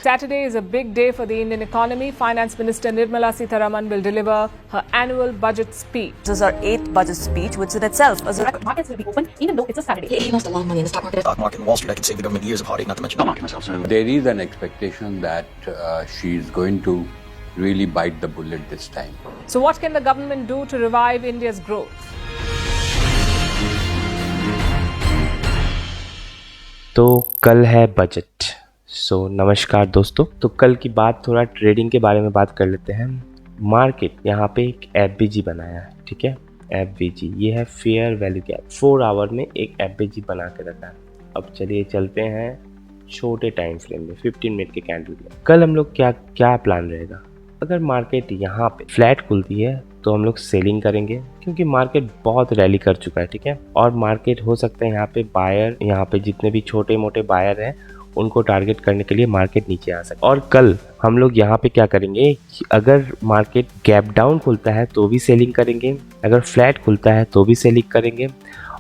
Saturday is a big day for the Indian economy. Finance Minister Nirmala Sitharaman will deliver her annual budget speech. This is our 8th budget speech, which in itself is a markets will be open even though it's a Saturday. He lost a lot of money in the stock market. Stock market and Wall Street, I can save the government years of heartache, not to mention Not myself, so There is an expectation that she's going to really bite the bullet this time. So what can the government do to revive India's growth? तो कल है budget. नमस्कार दोस्तों। तो कल की बात थोड़ा ट्रेडिंग के बारे में बात कर लेते हैं। मार्केट यहाँ पे एक एफवीजी बनाया है, ठीक है। एफवीजी ये है फेयर वैल्यू गैप, 4 आवर में एक एफवीजी बना के रखा है। अब चलिए चलते हैं छोटे टाइम फ्रेम में, 15 मिनट के कैंडल में। कल हम लोग क्या प्लान रहेगा? अगर मार्केट यहाँ पे फ्लैट खुलती है तो हम लोग सेलिंग करेंगे, क्योंकि मार्केट बहुत रैली कर चुका है, ठीक है। और मार्केट हो सकता है यहाँ पे बायर, यहाँ पे जितने भी छोटे मोटे बायर हैं उनको टारगेट करने के लिए मार्केट नीचे आ सकता है। और कल हम लोग यहाँ पे क्या करेंगे कि अगर मार्केट गैप डाउन खुलता है तो भी सेलिंग करेंगे, अगर फ्लैट खुलता है तो भी सेलिंग करेंगे,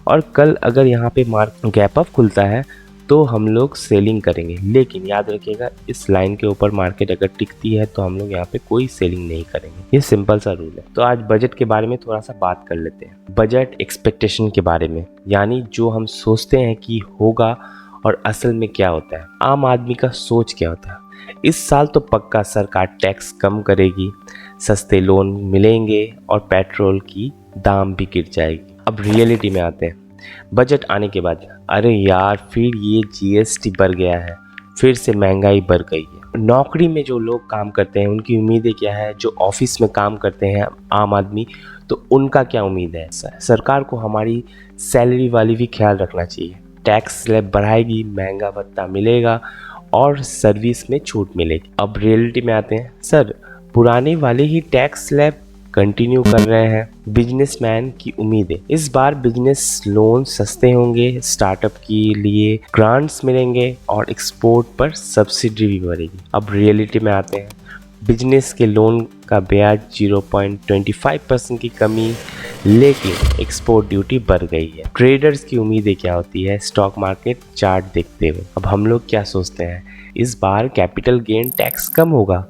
और कल अगर यहाँ पे गैप अप खुलता है तो हम लोग सेलिंग करेंगे। लेकिन याद रखिएगा, इस लाइन के ऊपर मार्केट अगर टिकती है तो हम लोग यहाँ पे कोई सेलिंग नहीं करेंगे। ये सिंपल सा रूल है। तो आज बजट के बारे में थोड़ा सा बात कर लेते हैं। बजट एक्सपेक्टेशन के बारे में, यानी जो हम सोचते हैं कि होगा और असल में क्या होता है। आम आदमी का सोच क्या होता है? इस साल तो पक्का सरकार टैक्स कम करेगी, सस्ते लोन मिलेंगे और पेट्रोल की दाम भी गिर जाएगी। अब रियलिटी में आते हैं। बजट आने के बाद अरे यार फिर ये जीएसटी बढ़ गया है, फिर से महंगाई बढ़ गई है। नौकरी में जो लोग काम करते हैं उनकी उम्मीदें क्या है? जो ऑफिस में काम करते हैं आम आदमी, तो उनका क्या उम्मीद है? सरकार को हमारी सैलरी वाली भी ख्याल रखना चाहिए। टैक्स स्लैब बढ़ाएगी, महंगा भत्ता मिलेगा और सर्विस में छूट मिलेगी। अब रियलिटी में आते हैं। सर पुराने वाले ही टैक्स स्लैब कंटिन्यू कर रहे हैं। बिजनेसमैन की उम्मीदें, इस बार बिजनेस लोन सस्ते होंगे, स्टार्टअप के लिए ग्रांट्स मिलेंगे और एक्सपोर्ट पर सब्सिडी भी बढ़ेगी। अब रियलिटी में आते हैं। बिजनेस के लोन का ब्याज 0.25% की कमी, लेकिन एक्सपोर्ट ड्यूटी बढ़ गई है। ट्रेडर्स की उम्मीदें क्या होती है स्टॉक मार्केट चार्ट देखते हुए? अब हम लोग क्या सोचते हैं? इस बार कैपिटल गेन टैक्स कम होगा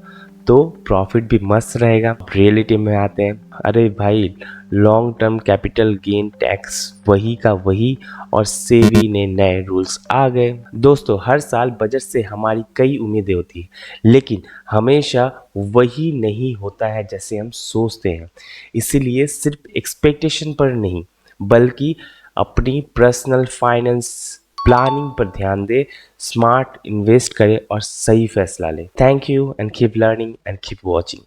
तो प्रॉफिट भी मस्त रहेगा। रियलिटी में आते हैं। अरे भाई long term capital gain tax वही का वही, और सेबी ने नए रूल्स आ गए। दोस्तों हर साल बजट से हमारी कई उम्मीदें होती है, लेकिन हमेशा वही नहीं होता है जैसे हम सोचते हैं। इसीलिए सिर्फ एक्सपेक्टेशन पर नहीं, बल्कि अपनी पर्सनल फाइनेंस प्लानिंग पर ध्यान दे, स्मार्ट इन्वेस्ट करे और सही फैसला ले। Thank you and keep learning and keep watching.